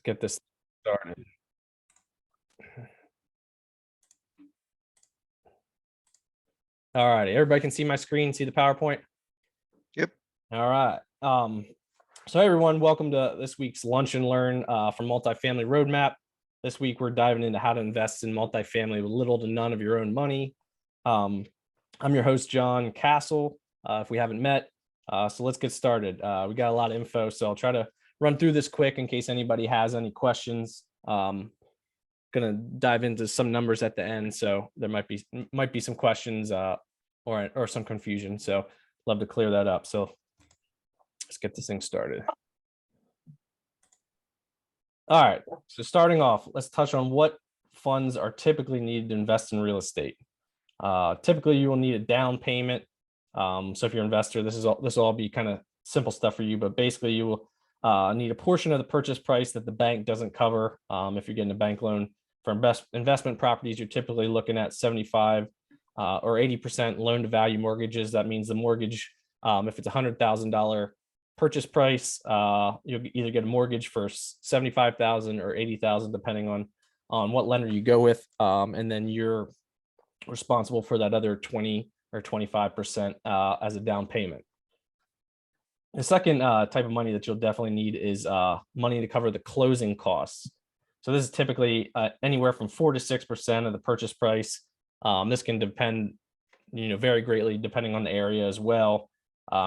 get this started. All righty, everybody can see my screen, see the PowerPoint? Yep. All right. So everyone, welcome to this week's Lunch and Learn from Multifamily Roadmap. This week, we're diving into how to invest in multifamily with little to none of your own money. I'm your host, John Castle, if we haven't met. So let's get started. We got a lot of info, so I'll try to run through this quick in case anybody has any questions. Gonna dive into some numbers at the end, so there might be some questions or some confusion. So love to clear that up. So let's get this thing started. All right, so starting off, let's touch on what funds are typically needed to invest in real estate. Typically, you will need a down payment. So if you're an investor, this will all be kind of simple stuff for you, but basically you will need a portion of the purchase price that the bank doesn't cover. If you're getting a bank loan for investment properties, you're typically looking at 75 or 80% loan to value mortgages. That means the mortgage, if it's $100,000 purchase price, you'll either get a mortgage for 75,000 or 80,000, depending on what lender you go with, and then you're responsible for that other 20 or 25% as a down payment. The second type of money that you'll definitely need is money to cover the closing costs. So this is typically anywhere from 4 to 6% of the purchase price. This can depend, very greatly depending on the area as well.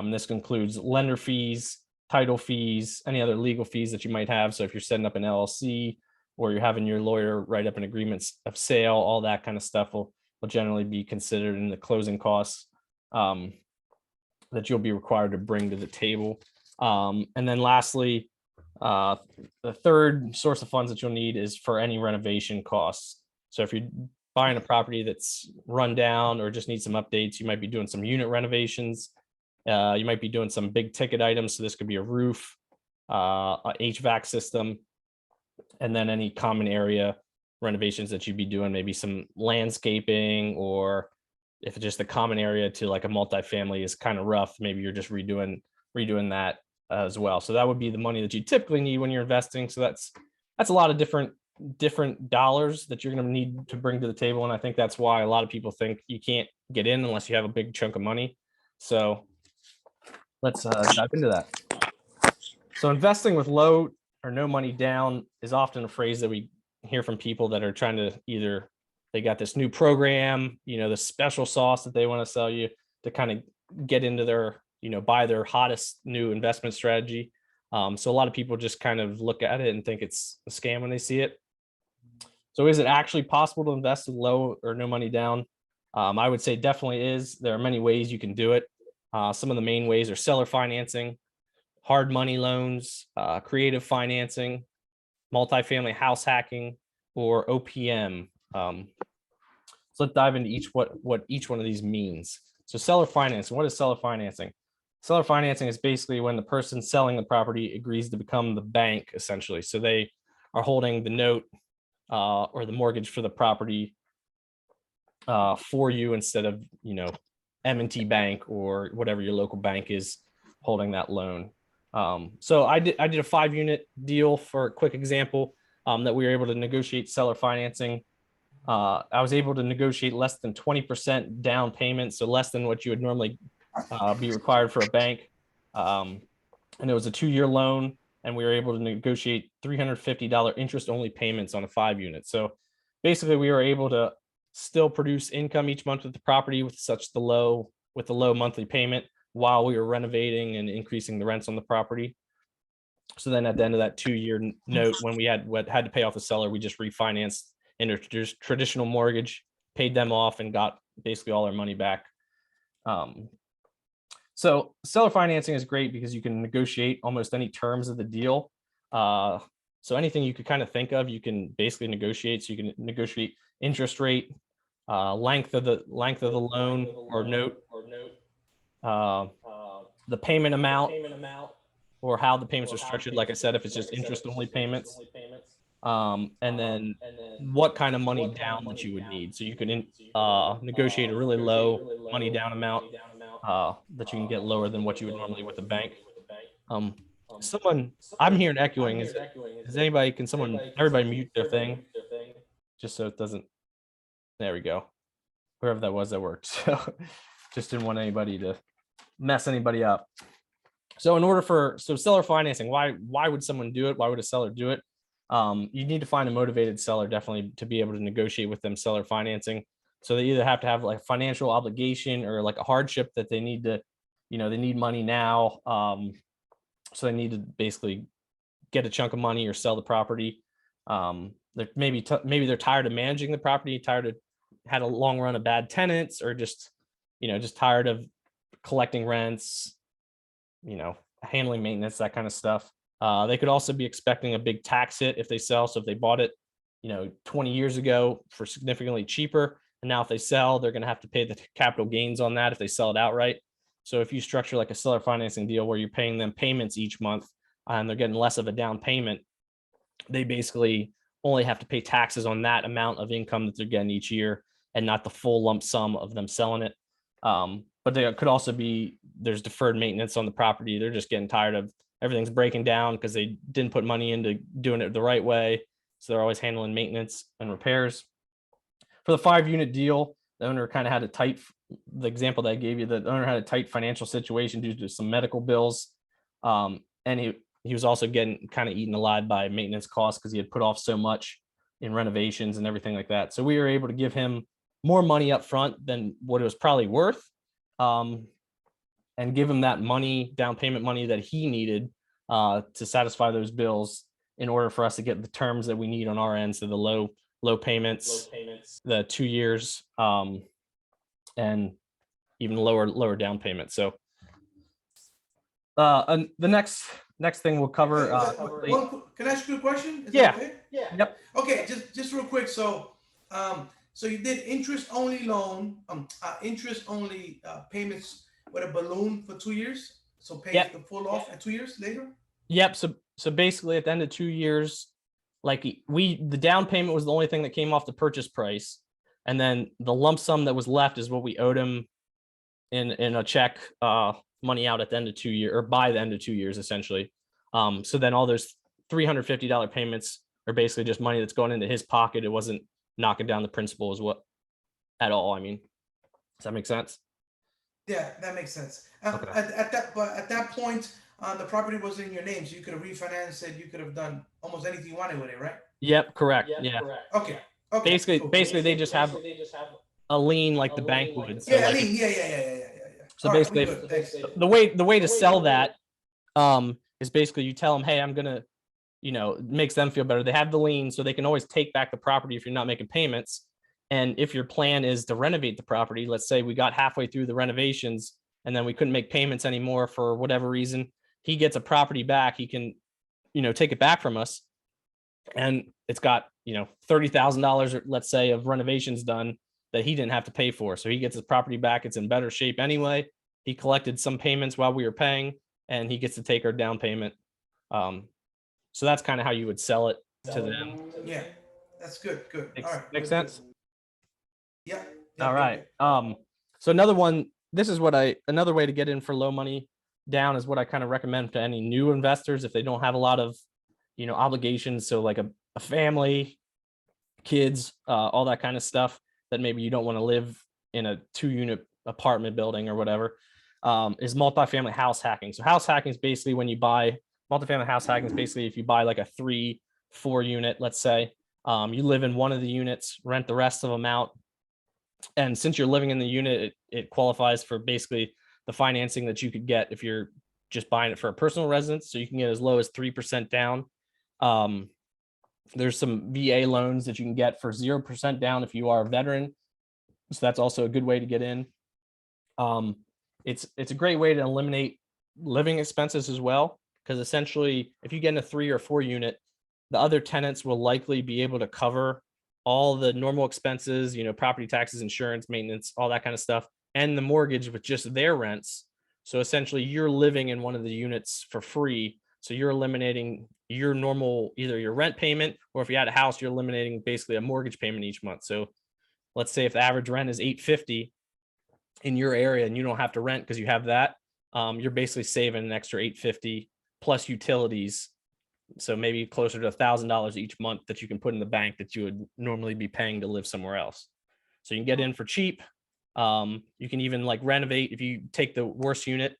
This includes lender fees, title fees, any other legal fees that you might have. So if you're setting up an LLC or you're having your lawyer write up an agreement of sale, all that kind of stuff will generally be considered in the closing costs that you'll be required to bring to the table. And then lastly, the third source of funds that you'll need is for any renovation costs. So if you're buying a property that's run down or just needs some updates, you might be doing some unit renovations. You might be doing some big ticket items. So this could be a roof, a HVAC system, and then any common area renovations that you'd be doing, maybe some landscaping, or if it's just a common area to like a multifamily is kind of rough, maybe you're just redoing that as well. So that would be the money that you typically need when you're investing. So that's a lot of different dollars that you're going to need to bring to the table. And I think that's why a lot of people think you can't get in unless you have a big chunk of money. So let's dive into that. So investing with low or no money down is often a phrase that we hear from people that are trying to either they got this new program, the special sauce that they want to sell you to kind of get into their, buy their hottest new investment strategy. So a lot of people just kind of look at it and think it's a scam when they see it. So is it actually possible to invest with low or no money down? I would say definitely is. There are many ways you can do it. Some of the main ways are seller financing, hard money loans, creative financing, multifamily house hacking, or OPM. So let's dive into what each one of these means. So seller financing, what is seller financing? Seller financing is basically when the person selling the property agrees to become the bank, essentially. So they are holding the note or the mortgage for the property for you instead of, M&T Bank or whatever your local bank is holding that loan. So I did a 5-unit deal for a quick example that we were able to negotiate seller financing. I was able to negotiate less than 20% down payment, so less than what you would normally be required for a bank. And it was a 2-year loan, and we were able to negotiate $350 interest-only payments on a 5-unit. So basically, we were able to still produce income each month with the property with the low monthly payment while we were renovating and increasing the rents on the property. So then at the end of that 2-year note, when we had to pay off the seller, we just refinanced into traditional mortgage, paid them off, and got basically all our money back. So seller financing is great because you can negotiate almost any terms of the deal. So anything you could kind of think of, you can basically negotiate. So you can negotiate interest rate, length of the loan or note, the payment amount, or how the payments are structured. Like I said, if it's just interest only payments, and then what kind of money down that you would need. So you can negotiate a really low money down amount that you can get lower than what you would normally with a bank. Someone, I'm hearing echoing. Is anybody, can everybody mute their thing just so it doesn't, there we go. Whoever that was, that worked. So just didn't want anybody to mess anybody up. So in order for, seller financing, why would someone do it? Why would a seller do it? You need to find a motivated seller definitely to be able to negotiate with them seller financing. So they either have to have like financial obligation or like a hardship that they need to, they need money now. So they need to basically get a chunk of money or sell the property. They're maybe they're tired of managing the property, had a long run of bad tenants, or just tired of collecting rents, handling maintenance, that kind of stuff. They could also be expecting a big tax hit if they sell. So if they bought it, 20 years ago for significantly cheaper, and now if they sell, they're going to have to pay the capital gains on that if they sell it outright. So if you structure like a seller financing deal where you're paying them payments each month and they're getting less of a down payment, they basically only have to pay taxes on that amount of income that they're getting each year and not the full lump sum of them selling it. But there could also be, there's deferred maintenance on the property. They're just getting tired of everything's breaking down because they didn't put money into doing it the right way. So they're always handling maintenance and repairs. For the 5-unit deal, the owner kind of had the example that I gave you, the owner had a tight financial situation due to some medical bills. And he was also getting kind of eaten alive by maintenance costs because he had put off so much in renovations and everything like that. So we were able to give him more money up front than what it was probably worth, and give him that money, down payment money that he needed to satisfy those bills in order for us to get the terms that we need on our end. So the low payments, the 2 years, and even lower down payment. So and the next thing we'll cover. Can I ask you a question? Is Yeah. that okay? Yeah. Yep. Okay, just real quick. So, so you did interest only loan, interest only payments with a balloon for 2 years. So pay the full off at 2 years later. Yep. So basically, at the end of 2 years, like the down payment was the only thing that came off the purchase price, and then the lump sum that was left is what we owed him in a check, money out at the end of 2 years, or by the end of 2 years, essentially. So then all those $350 payments are basically just money that's going into his pocket. It wasn't knocking down the principal at all. I mean, does that make sense? Yeah, that makes sense. Okay. At that point, the property was in your name, so you could have refinanced it. You could have done almost anything you wanted with it, right? Yep, correct. Yeah. Okay. Basically, they just have a lien like the bank would. So yeah, like, yeah. So all basically, right, the way to sell that is basically you tell them, hey, I'm gonna, it makes them feel better. They have the lien, so they can always take back the property if you're not making payments. And if your plan is to renovate the property, let's say we got halfway through the renovations and then we couldn't make payments anymore for whatever reason, he gets a property back. He can, take it back from us, and it's got, $30,000, let's say, of renovations done that he didn't have to pay for. So he gets his property back. It's in better shape anyway. He collected some payments while we were paying, and he gets to take our down payment. So that's kind of how you would sell it to them. Yeah, that's good. All right. Makes sense? Yeah. All right. So another way to get in for low money down is what I kind of recommend to any new investors if they don't have a lot of, obligations. So like a family, kids, all that kind of stuff that maybe you don't want to live in a 2-unit apartment building or whatever, is multifamily house hacking. So house hacking is basically multifamily house hacking is basically if you buy like a 3-4 unit, let's say, you live in one of the units, rent the rest of them out. And since you're living in the unit, it qualifies for basically the financing that you could get if you're just buying it for a personal residence. So you can get as low as 3% down. There's some VA loans that you can get for 0% down if you are a veteran. So that's also a good way to get in. It's a great way to eliminate living expenses as well, because essentially if you get in a 3 or 4 unit, the other tenants will likely be able to cover all the normal expenses, property taxes, insurance, maintenance, all that kind of stuff, and the mortgage with just their rents. So essentially you're living in one of the units for free. So you're eliminating your normal, either your rent payment, or if you had a house, you're eliminating basically a mortgage payment each month. So let's say if the average rent is $850 in your area and you don't have to rent because you have that, you're basically saving an extra $850 plus utilities. So maybe closer to $1,000 each month that you can put in the bank that you would normally be paying to live somewhere else. So you can get in for cheap. You can even like renovate. If you take the worst unit,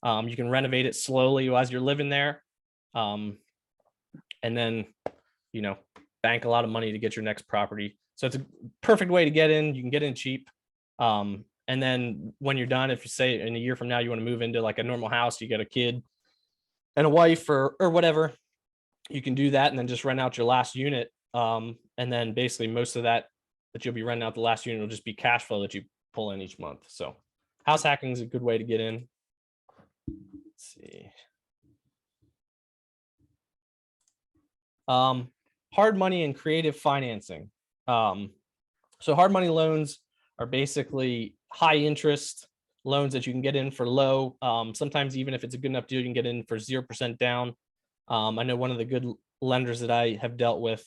you can renovate it slowly as you're living there. And then, bank a lot of money to get your next property. So it's a perfect way to get in. You can get in cheap. And then when you're done, if you say in a year from now, you want to move into like a normal house, you get a kid and a wife or whatever, you can do that and then just rent out your last unit. And then basically most of that you'll be renting out the last unit will just be cash flow that you pull in each month. So house hacking is a good way to get in. Let's see. Hard money and creative financing. So hard money loans are basically high interest loans that you can get in for low. Sometimes even if it's a good enough deal, you can get in for 0% down. I know one of the good lenders that I have dealt with,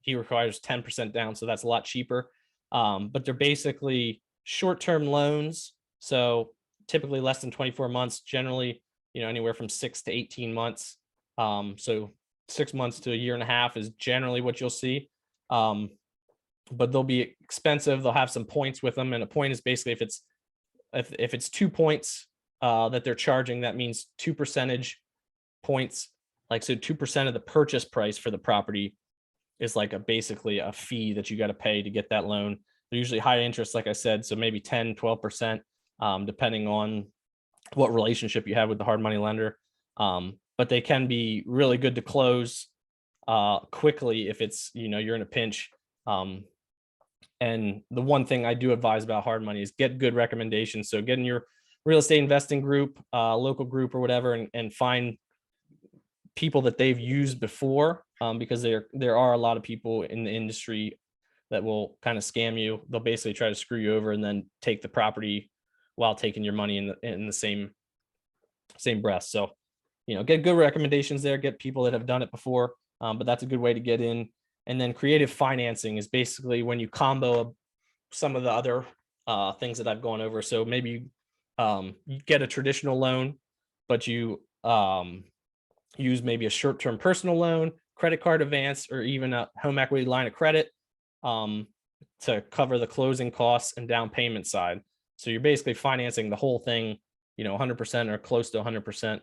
he requires 10% down, so that's a lot cheaper. But they're basically short-term loans, so typically less than 24 months, generally, anywhere from 6 to 18 months. So 6 months to a year and a half is generally what you'll see. But they'll be expensive. They'll have some points with them, and a point is basically if it's 2 points that they're charging, that means 2 percentage points. Like, so 2% of the purchase price for the property is like basically a fee that you got to pay to get that loan. They're usually high interest, like I said, so maybe 10, 12%, depending on what relationship you have with the hard money lender. But they can be really good to close quickly if it's, you're in a pinch. And the one thing I do advise about hard money is get good recommendations. So get in your real estate investing group, local group or whatever, and find people that they've used before, because there are a lot of people in the industry that will kind of scam you. They'll basically try to screw you over and then take the property while taking your money in the same breath. So, get good recommendations there, get people that have done it before. But that's a good way to get in. And then creative financing is basically when you combo some of the other things that I've gone over. So maybe you get a traditional loan, but you use maybe a short-term personal loan, credit card advance, or even a home equity line of credit to cover the closing costs and down payment side. So you're basically financing the whole thing, 100% or close to 100%.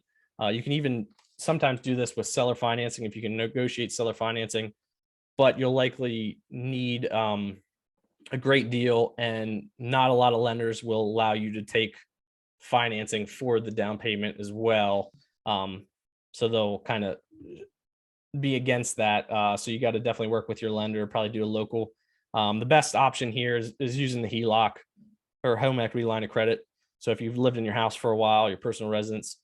You can even sometimes do this with seller financing if you can negotiate seller financing, but you'll likely need a great deal, and not a lot of lenders will allow you to take financing for the down payment as well. So they'll kind of be against that. So you got to definitely work with your lender, probably do a local. The best option here is using the HELOC or home equity line of credit. So if you've lived in your house for a while, your personal residence,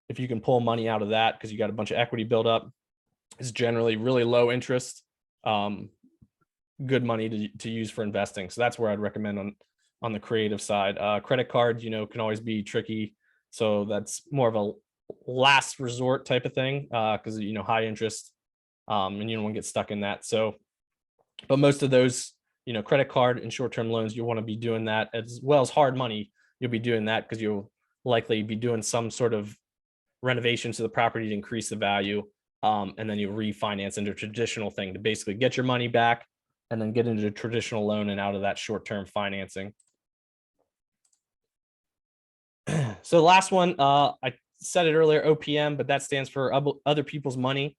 if you can pull money out of that because you got a bunch of equity built up, it's generally really low interest, good money to use for investing. So that's where I'd recommend on the creative side. Credit cards, can always be tricky. So that's more of a last resort type of thing, because high interest, and you don't want to get stuck in that. So, but most of those, credit card and short-term loans, you want to be doing that, as well as hard money. You'll be doing that because you'll likely be doing some sort of renovations to the property to increase the value, and then you refinance into a traditional thing to basically get your money back, and then get into a traditional loan and out of that short-term financing. So the last one, I said it earlier, OPM, but that stands for other people's money.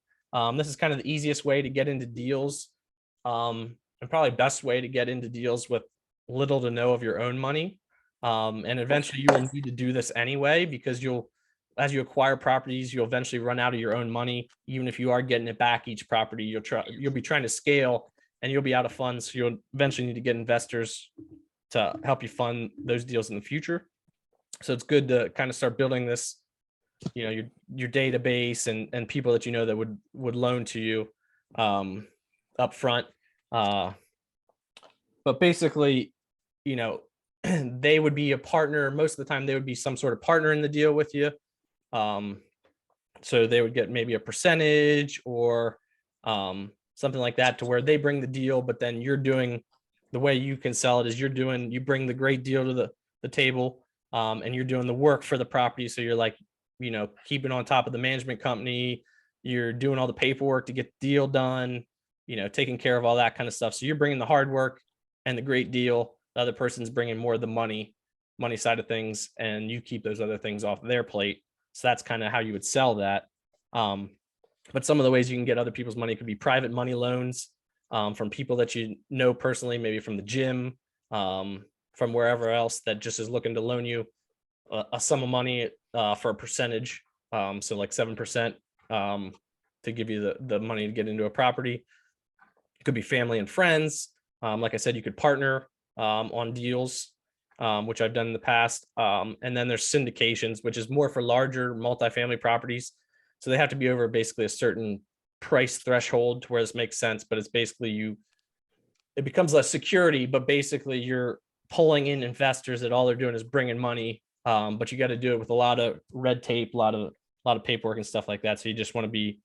This is kind of the easiest way to get into deals, and probably best way to get into deals with little to no of your own money. And eventually you will need to do this anyway, because as you acquire properties, you'll eventually run out of your own money. Even if you are getting it back each property, you'll be trying to scale and you'll be out of funds. So you'll eventually need to get investors to help you fund those deals in the future. So it's good to kind of start building this, your database and people that that would loan to you up front. But basically, they would be a partner. Most of the time they would be some sort of partner in the deal with you. So they would get maybe a percentage or something like that, to where they bring the deal, but then you're doing, the way you can sell it is you bring the great deal to the table, and you're doing the work for the property. So you're like, keeping on top of the management company, you're doing all the paperwork to get the deal done, taking care of all that kind of stuff. So you're bringing the hard work and the great deal. The other person's bringing more of the money side of things, and you keep those other things off their plate. So that's kind of how you would sell that. But some of the ways you can get other people's money could be private money loans from people that you know personally, maybe from the gym, from wherever else that just is looking to loan you a sum of money for a percentage. So like 7% to give you the money to get into a property. It could be family and friends. Like I said, you could partner on deals, which I've done in the past. And then there's syndications, which is more for larger multifamily properties. So they have to be over basically a certain price threshold to where this makes sense, but it's basically it becomes less security, but basically you're pulling in investors that all they're doing is bringing money. But you got to do it with a lot of red tape, a lot of paperwork and stuff like that. So you just want to be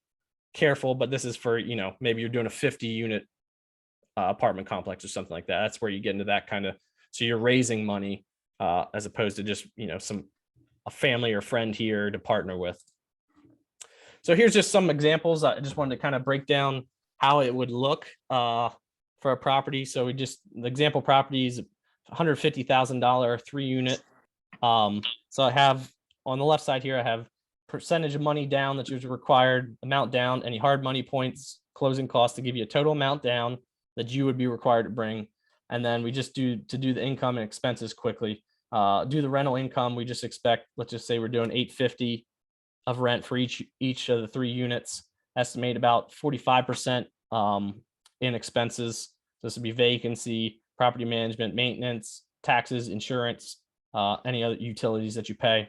careful, but this is for, maybe you're doing a 50-unit apartment complex or something like that. That's where you get into that kind of, so you're raising money as opposed to just, a family or friend here to partner with. So here's just some examples. I just wanted to kind of break down how it would look for a property. So the example property is $150,000 3-unit. So I have on the left side here, I have percentage of money down that you're required, amount down, any hard money points, closing costs to give you a total amount down that you would be required to bring. And then we just do the income and expenses quickly. Do the rental income. We just expect, let's just say we're doing $850 of rent for each of the 3 units. Estimate about 45% in expenses. So this would be vacancy, property management, maintenance, taxes, insurance, any other utilities that you pay.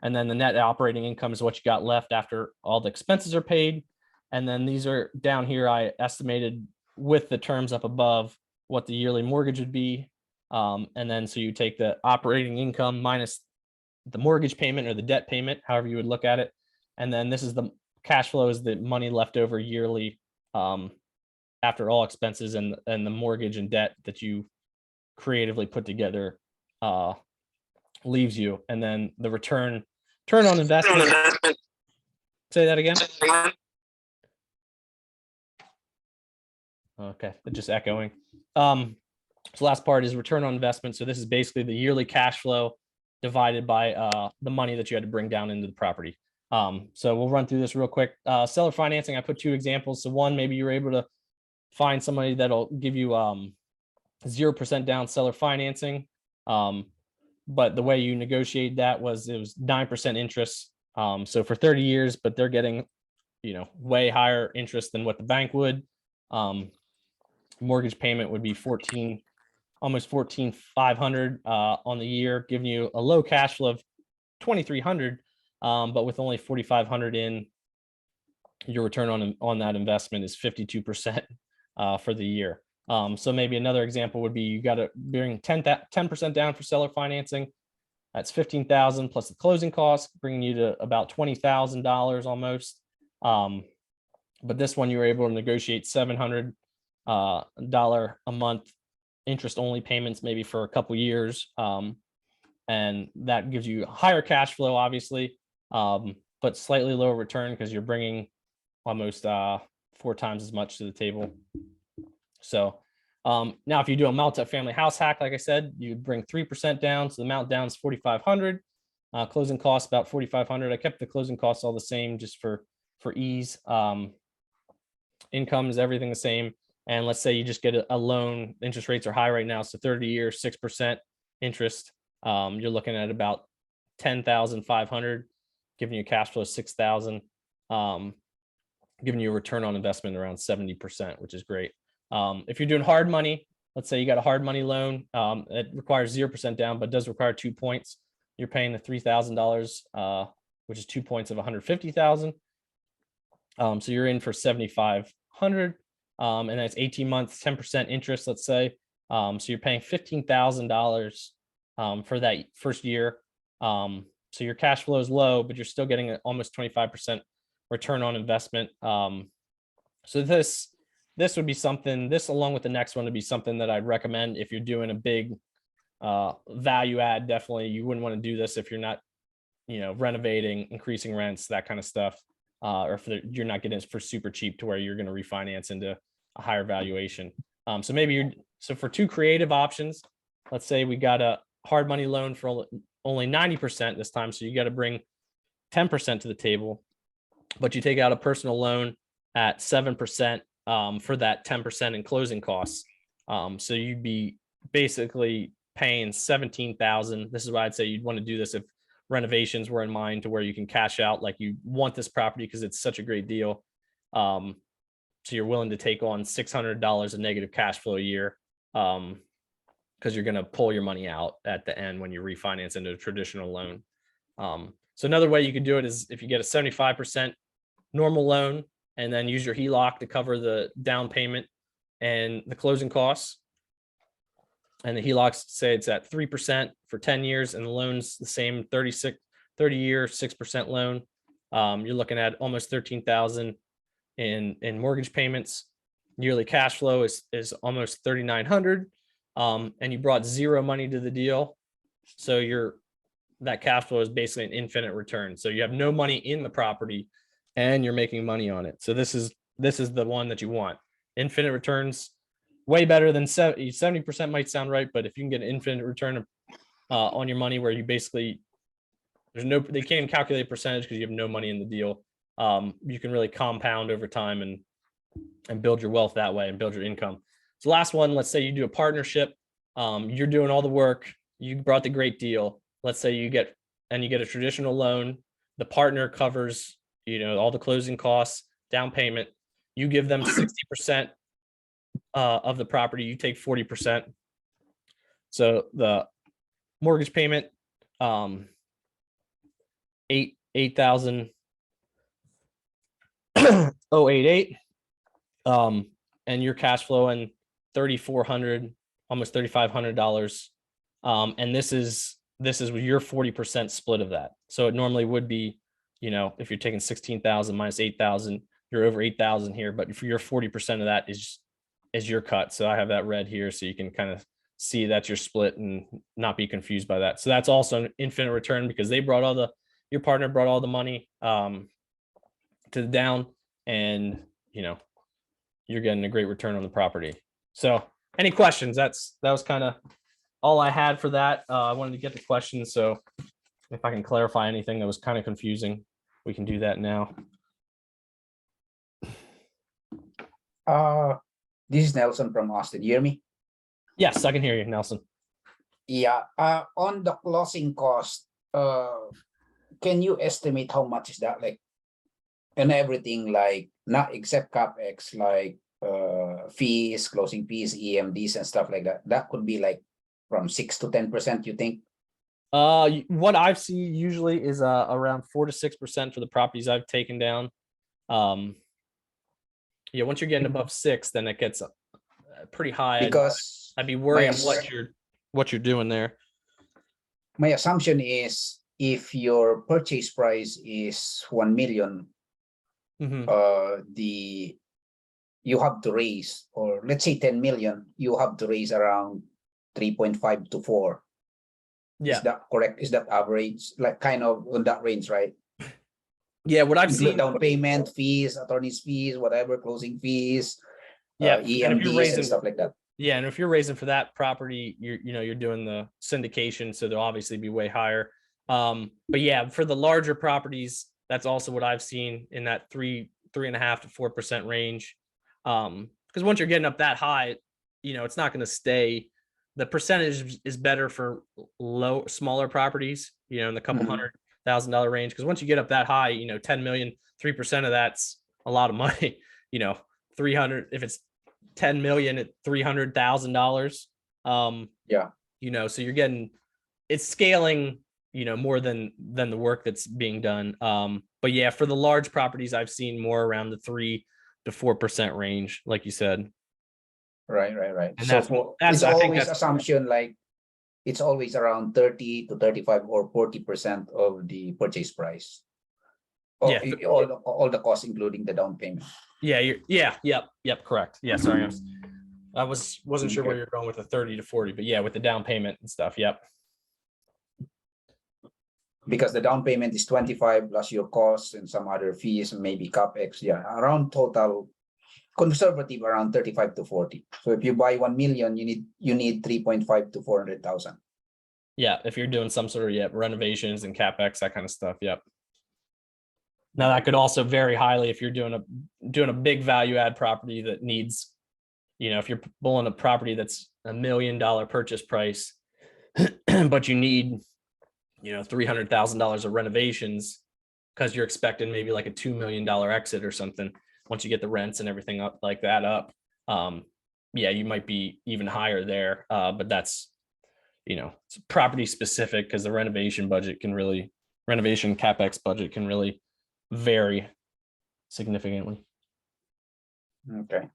And then the net operating income is what you got left after all the expenses are paid. And then these are down here, I estimated with the terms up above what the yearly mortgage would be. And then so you take the operating income minus the mortgage payment or the debt payment, however you would look at it. And then this is the cash flow, is the money left over yearly after all expenses and the mortgage and debt that you creatively put together leaves you. And then the return on investment. Say that again. Okay, just echoing. So last part is return on investment. So this is basically the yearly cash flow divided by the money that you had to bring down into the property. So we'll run through this real quick. Seller financing, I put 2 examples. So one, maybe you're able to find somebody that'll give you 0% down seller financing. But the way you negotiate that it was 9% interest. So for 30 years, but they're getting, way higher interest than what the bank would. Mortgage payment would be almost $14,500 on the year, giving you a low cash flow of $2,300, but with only $4,500 in, your return on that investment is 52% for the year. So maybe another example would be you got to bring 10% down for seller financing. That's $15,000 plus the closing costs, bringing you to about $20,000 almost. But this one you were able to negotiate $700 a month interest only payments, maybe for a couple years. And that gives you higher cash flow, obviously, but slightly lower return because you're bringing almost 4 times as much to the table. So now if you do a multifamily house hack, like I said, you bring 3% down. So the amount down is $4,500. Closing costs about $4,500. I kept the closing costs all the same just for ease. Income is everything the same. And let's say you just get a loan, interest rates are high right now. So 30 years, 6% interest. You're looking at about $10,500, giving you a cash flow of $6,000, giving you a return on investment around 70%, which is great. If you're doing hard money, let's say you got a hard money loan, it requires 0% down, but does require 2 points. You're paying the $3,000, which is 2 points of $150,000. So you're in for $7,500. And that's 18 months, 10% interest, let's say. So you're paying $15,000 for that first year. So your cash flow is low, but you're still getting an almost 25% return on investment. So this would be something, this along with the next one would be something that I'd recommend if you're doing a big value add. Definitely, you wouldn't want to do this if you're not renovating, increasing rents, that kind of stuff. Or if you're not getting it for super cheap to where you're going to refinance into a higher valuation. So for two creative options, let's say we got a hard money loan for only 90% this time. So you got to bring 10% to the table, but you take out a personal loan at 7% for that 10% in closing costs. So you'd be basically paying $17,000. This is why I'd say you'd want to do this if renovations were in mind, to where you can cash out, like you want this property because it's such a great deal. So you're willing to take on $600 of negative cash flow a year, because you're going to pull your money out at the end when you refinance into a traditional loan. So another way you could do it is if you get a 75% normal loan and then use your HELOC to cover the down payment and the closing costs. And the HELOCs say it's at 3% for 10 years, and the loan's the same 30-year, 6% loan. You're looking at almost $13,000 in mortgage payments. Yearly cash flow is almost $3,900. And you brought zero money to the deal. So that cash flow is basically an infinite return. So you have no money in the property and you're making money on it. So this is the one that you want. Infinite returns, way better than 70% might sound right, but if you can get an infinite return on your money, where you basically they can't even calculate percentage because you have no money in the deal. You can really compound over time and build your wealth that way and build your income. So last one, let's say you do a partnership. You're doing all the work. You brought the great deal. Let's say you get a traditional loan. The partner covers, all the closing costs, down payment. You give them 60% of the property. You take 40%. So the mortgage payment, 8,088, and your cash flow in $3,400, almost $3,500. And this is your 40% split of that. So it normally would be, if you're taking 16,000 minus 8,000, you're over 8,000 here. But for your 40% of that is your cut. So I have that red here, so you can kind of see that's your split and not be confused by that. So that's also an infinite return, because your partner brought all the money to the down, and you're getting a great return on the property. So any questions? That was kind of all I had for that. I wanted to get the questions, so if I can clarify anything that was kind of confusing, we can do that now. This is Nelson from Austin. You hear me? Yes, I can hear you, Nelson. Yeah. On the closing cost, can you estimate how much is that, like, and everything, like, not except CapEx, like fees, closing fees, EMDs and stuff like that? That could be like from 6 to 10%, you think? What I've seen usually is around 4 to 6% for the properties I've taken down. Yeah, once you're getting above 6, then it gets pretty high. Because I'd be worried what you're doing there. My assumption is, if your purchase price is 1 million, you have to raise, or let's say 10 million, you have to raise around 3.5 to 4. Yeah. Is that correct? Is that average, like kind of on that range, right? Yeah, what I've seen, down payment, fees, attorney's fees, whatever, closing fees, EMDs and stuff like that. Yeah, and if you're raising for that property, you're doing the syndication, so they'll obviously be way higher. But yeah, for the larger properties, that's also what I've seen in that 3.5 to 4% range. Because once you're getting up that high, it's not going to stay. The percentage is better for smaller properties, in the couple $100,000 range. Because once you get up that high, 10 million, 3% of that's a lot of money. 300, if it's 10 million at $300,000. So you're getting, it's scaling, more than the work that's being done. But yeah, for the large properties, I've seen more around the 3 to 4% range, like you said. Right. And So it's always assumption, like it's always around 30 to 35 or 40% of the purchase price. Yeah. All the costs, including the down payment. Yep, correct. Yeah, sorry. I wasn't sure where you're going with the 30 to 40, but yeah, with the down payment and stuff. Yep. because the down payment is 25 plus your costs and some other fees and maybe capex. Yeah, around total conservative around 35 to 40. So if you buy 1 million, you need 3.5 to 400,000. Yeah, if you're doing some sort of renovations and capex, that kind of stuff. Yep. Now that could also vary highly if you're doing a big value add property that needs, if you're pulling a property that's $1 million purchase price, but you need, $300,000 of renovations because you're expecting maybe like a $2 million exit or something. Once you get the rents and everything up like that up, you might be even higher there. But that's, it's property specific because the renovation capex budget can really vary significantly. Okay.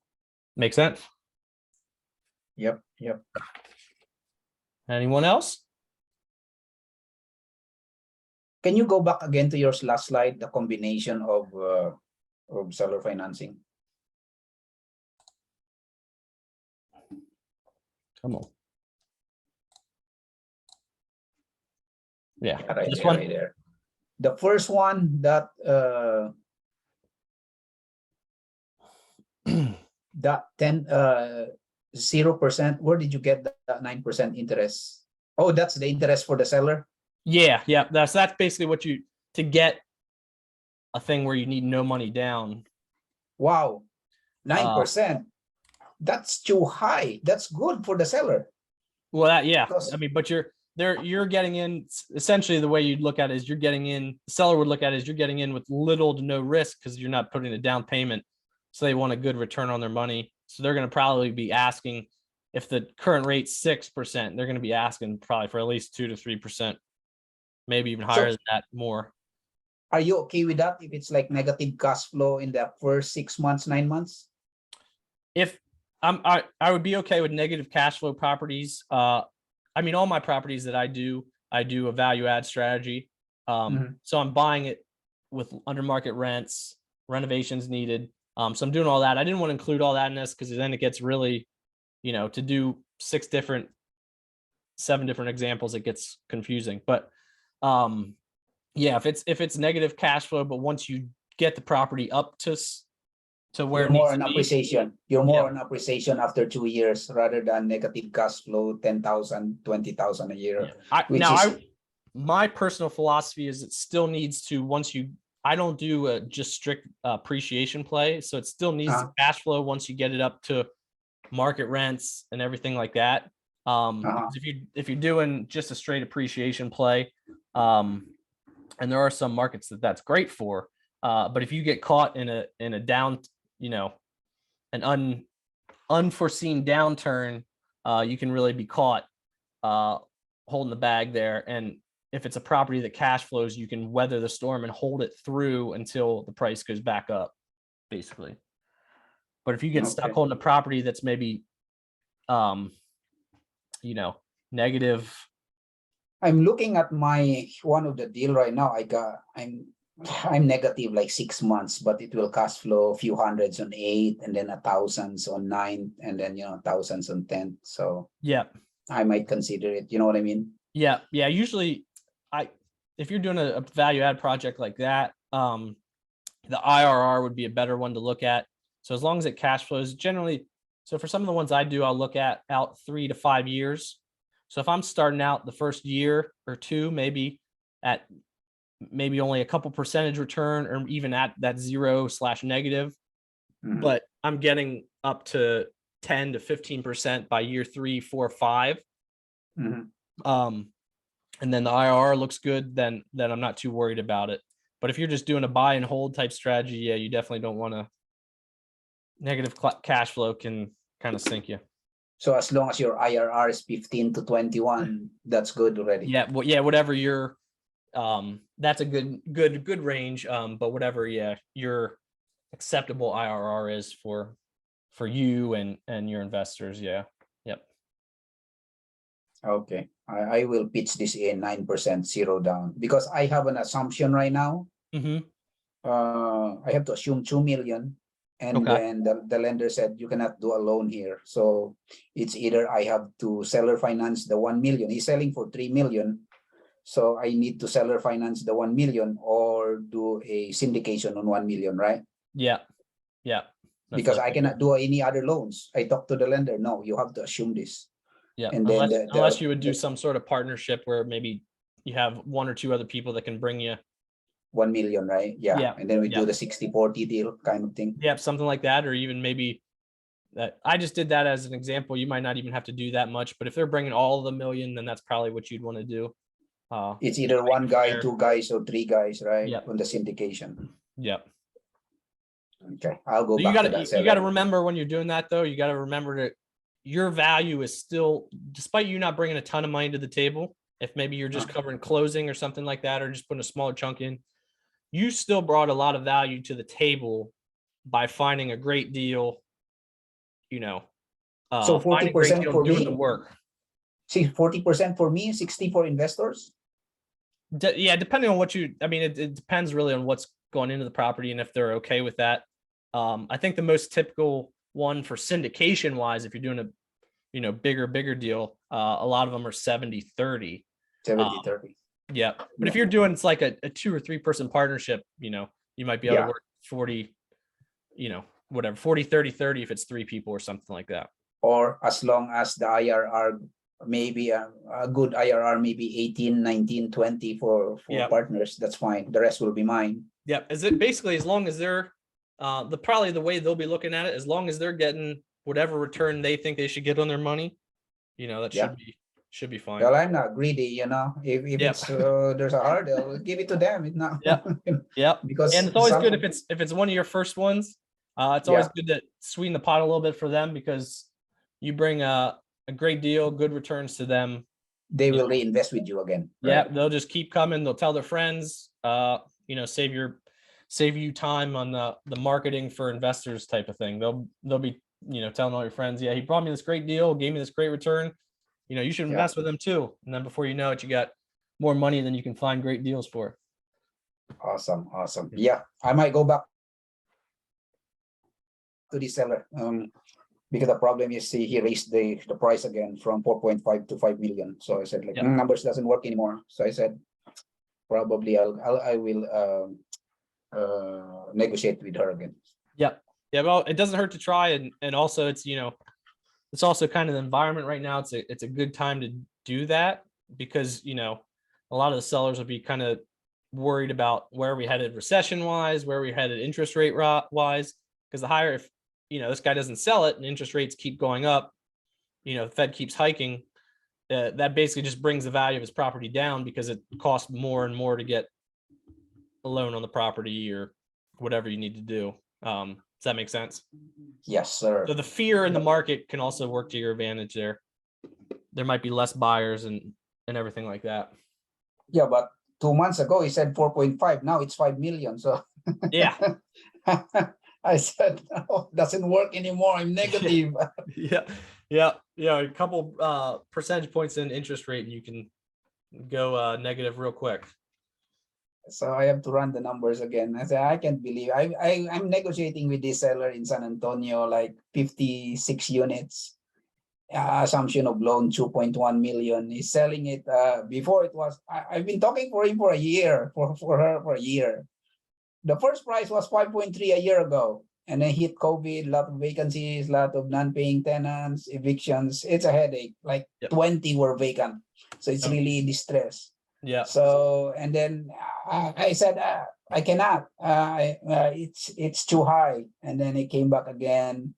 Make sense? Yep. Anyone else? Can you go back again to your last slide, the combination of seller financing? Come on. Yeah, right this there, one. right there. The first one that that 0%. Where did you get that 9% interest? Oh, that's the interest for the seller. Yeah. That's basically what to get a thing where you need no money down. Wow, 9%. That's too high. That's good for the seller. Well, but you're getting in, essentially the way you'd look at it is the seller would look at it as you're getting in with little to no risk because you're not putting a down payment. So they want a good return on their money. So they're going to probably be asking, if the current rate's 6%, they're going to be asking probably for at least 2 to 3%, maybe even higher than that, more. Are you okay with that if it's like negative cash flow in the first 6 months, 9 months? If I would be okay with negative cash flow properties. All my properties that I do a value add strategy. So I'm buying it with under market rents, renovations needed. So I'm doing all that. I didn't want to include all that in this because then it gets really, to do 7 different examples, it gets confusing. But if it's negative cash flow, but once you get the property up to where you're more on appreciation. You're more on appreciation after 2 years rather than negative cash flow 10,000, 20,000 a year. My personal philosophy is it still needs to, I don't do a just strict appreciation play. So it still needs to cash flow once you get it up to market rents and everything like that. If you're doing just a straight appreciation play, and there are some markets that's great for, but if you get caught in a down, an unforeseen downturn, you can really be caught holding the bag there. And if it's a property that cash flows, you can weather the storm and hold it through until the price goes back up, basically. But if you get stuck holding a property that's maybe, negative. I'm looking at one of the deal right now. I'm negative like 6 months, but it will cash flow a few hundreds on 8, and then 1,000s on 9, and then 1,000s on 10. So I might consider it. You know what I mean? Yeah. Usually, if you're doing a value add project like that, the IRR would be a better one to look at. So as long as it cash flows, generally. So for some of the ones I do, I'll look at out 3 to 5 years. So if I'm starting out the first year or two, maybe at only a couple percentage return, or even at that 0/negative, but I'm getting up to 10 to 15% by year 3, 4, 5. And then the IRR looks good, then I'm not too worried about it. But if you're just doing a buy and hold type strategy, you definitely don't want to. Negative cash flow can kind of sink you. So as long as your IRR is 15 to 21, that's good already. Whatever your that's a good range. But whatever your acceptable IRR is for you and your investors. Yep. Okay, I will pitch this in 9% zero down, because I have an assumption right now. I have to assume 2 million. And then the lender said, you cannot do a loan here. So it's either I have to seller finance the 1 million. He's selling for 3 million. So I need to seller finance the 1 million or do a syndication on 1 million, right? Yeah. Yeah. That's Because I likely cannot correct. do any other loans. I talked to the lender. No, you have to assume this. Yeah. And then Unless you would do some sort of partnership where maybe you have one or two other people that can bring you 1 million, right? Yeah. Yeah, And then we yeah. do the 60-40 deal kind of thing. Yeah, something like that, or even maybe that I just did that as an example. You might not even have to do that much, but if they're bringing all of the million, then that's probably what you'd want to do. It's either one guy, fair. 2 guys, or 3 guys, right? Yep. On the syndication. Yep. Okay, I'll go So back to that you seller. got to remember when you're doing that though. You got to remember that your value is still, despite you not bringing a ton of money to the table. If maybe you're just covering closing or something like that, or just putting a smaller chunk in, you still brought a lot of value to the table by finding a great deal. You know, So finding a great 40% deal, for doing me. the work. See, 40% for me, 60 for investors. Yeah, depending on what you, I mean, it depends really on what's going into the property and if they're okay with that. I think the most typical one for syndication wise, if you're doing a bigger deal, a lot of them are 70-30. 70-30. Yeah. But if you're doing, it's like a 2 or 3 person partnership, you might be able to work 40, whatever, 40-30-30 if it's 3 people or something like that. Or as long as the IRR, maybe a good IRR, maybe 18, 19, 20 for partners, that's fine. The rest will be mine. Yeah. Is it basically as long as they're probably the way they'll be looking at it, as long as they're getting whatever return they think they should get on their money, that should be fine. Well, I'm not greedy, if it's there's a hurdle, give it to them. It's not because and it's always good if it's one of your first ones. It's always good to sweeten the pot a little bit for them, because you bring a great deal, good returns to them. They will reinvest with you again. Right? Yeah, they'll just keep coming. They'll tell their friends. Save you time on the marketing for investors type of thing. They'll be telling all your friends, yeah, he brought me this great deal, gave me this great return. You should invest with them too. And then before you know it, you got more money than you can find great deals for. Awesome. Yeah, I might go back to the seller. Because the problem is he raised the price again from 4.5 to 5 million. So I said numbers doesn't work anymore. So I said probably I will negotiate with her again. Yeah. Well, it doesn't hurt to try, and also it's it's also kind of the environment right now. It's a good time to do that, because a lot of the sellers will be kind of worried about where we headed recession wise, where we headed interest rate wise, because the higher, if this guy doesn't sell it and interest rates keep going up, the Fed keeps hiking, that basically just brings the value of his property down, because it costs more and more to get a loan on the property or whatever you need to do. Does that make sense? Yes, sir. So the fear in the market can also work to your advantage there. There might be less buyers and everything like that. Yeah, but 2 months ago he said 4.5. Now it's 5 million. So yeah. I said, no, doesn't work anymore. I'm negative. Yeah. A couple percentage points in interest rate, and you can go negative real quick. So I have to run the numbers again. I said, I can't believe I'm negotiating with this seller in San Antonio, like 56 units. Assumption of loan 2.1 million. He's selling it. Before it was, I've been talking for him for a year, for her for a year. The first price was 5.3 a year ago, and then hit COVID, a lot of vacancies, a lot of non-paying tenants, evictions. It's a headache. Like 20 were vacant, so it's really distress. Yeah. So and then I said I cannot. It's too high, and then it came back again.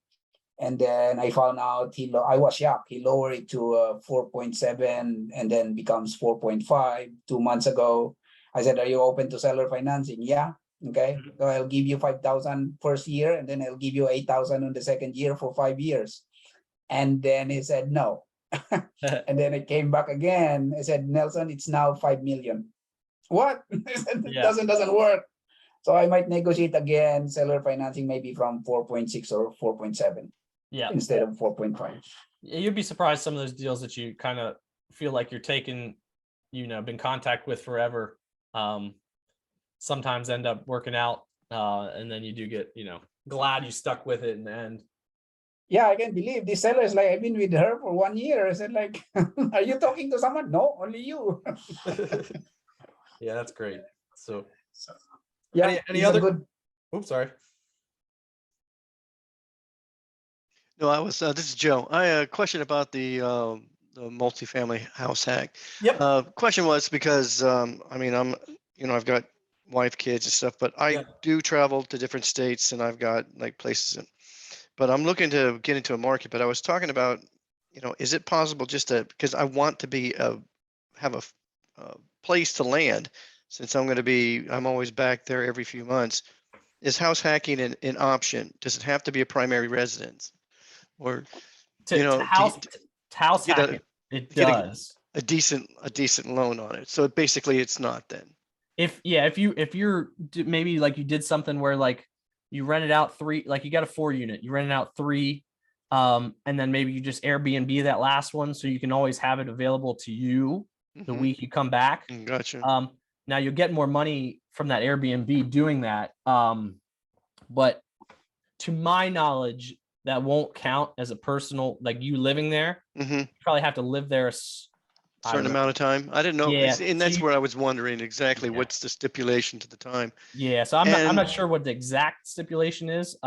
And then I found out I was shocked. He lowered it to 4.7 and then becomes 4.5 2 months ago. I said, are you open to seller financing? Yeah. Okay. So I'll give you 5,000 first year, and then I'll give you 8,000 on the second year for 5 years. And then he said, no. And then it came back again. I said, Nelson, it's now 5 million. What? I said, it doesn't work. So I might negotiate again, seller financing maybe from 4.6 or 4.7. Yeah. Instead of 4.5. You'd be surprised some of those deals that you kind of feel like you're taking, been in contact with forever, sometimes end up working out. And then you do get, glad you stuck with it in the end. Yeah, I can believe this seller is like, I've been with her for 1 year. I said, like, are you talking to someone? No, only you. Yeah, that's great. So Yeah, any he's a other? good. Oops, sorry. No, I was. This is Joe. I a question about the multifamily house hack. Yep. Question was because I mean I've got wife, kids, and stuff, but I Yep. do travel to different states, and I've got like places in. But I'm looking to get into a market. But I was talking about, is it possible just to because I want to be have a place to land since I'm always back there every few months. Is house hacking an option? Does it have to be a primary residence? Or To house get hack a it, it get does. a decent loan on it. So basically it's not then. If you're maybe like you did something where like you rented out 3, like you got a 4 unit, you rented out 3, and then maybe you just Airbnb that last one so you can always have it available to you the Mhm. week you come back. Gotcha. Now you'll get more money from that Airbnb doing that. But to my knowledge, that won't count as a personal, like you living there. Mhm. You probably have to live there I don't Certain know. amount of time. I didn't know. Yeah, And so that's where I was wondering exactly Yeah. what's the stipulation to the time. Yeah, so I'm not And sure what the exact stipulation is.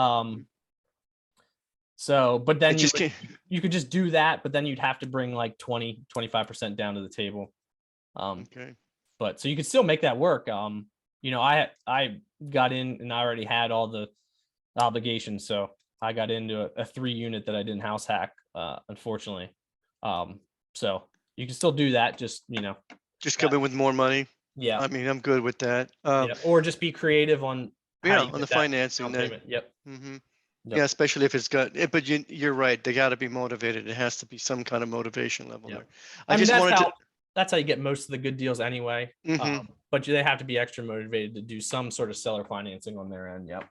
So, but then it just can't. you could just do that, but then you'd have to bring like 20-25% down to the table. Okay. But so you could still make that work. I got in and I already had all the obligations, so I got into a 3-unit that I didn't house hack, unfortunately. So you can still do that, just Just come in with more money. yeah, I mean, I'm good with that. yeah, or just be creative on how Yeah, you on the get that financing down then. payment. Yep. Mhm. Yep. Yeah, especially if it's got, but you're right. They got to be motivated. It has to be some kind of motivation level Yep. there. I I mean, just wanted to. that's how you get most of the good deals anyway. Mhm. But they have to be extra motivated to do some sort of seller financing on their end. Yep.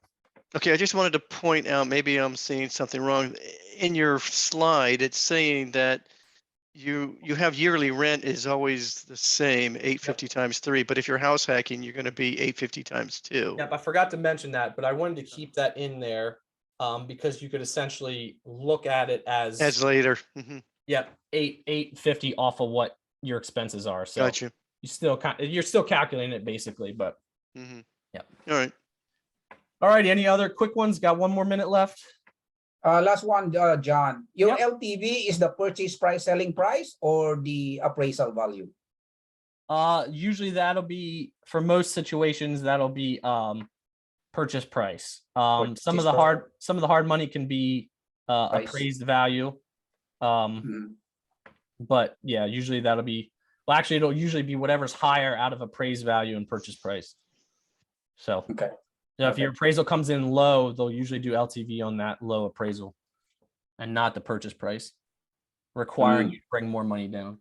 Okay, I just wanted to point out, maybe I'm seeing something wrong. In your slide, it's saying that you have yearly rent is always the same, 850 times 3, but if you're house hacking, you're going to be 850 times 2. Yep. I forgot to mention that, but I wanted to keep that in there because you could essentially look at it As later. Mhm. yep, 850 off of what your expenses are. So Got you. you're still calculating it basically, but Mhm. Yep. All right. all right. Any other quick ones? Got 1 more minute left. Last one, John. Your Yep. LTV is the purchase price, selling price, or the appraisal value? Usually that'll be, for most situations, that'll be purchase price. Some of the hard money can be Price. appraised value. Mhm. But yeah, usually that'll be, well, actually it'll usually be whatever's higher out of appraised value and purchase price. So Okay. if your appraisal comes in low, they'll usually do LTV on that low appraisal and not the purchase price, requiring you to bring more money down.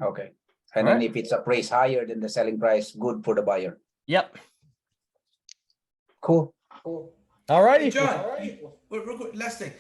Okay. And All then right. if it's appraised higher than the selling price, good for the buyer. Yep. Cool. All righty. Hey, John, real quick, last thing.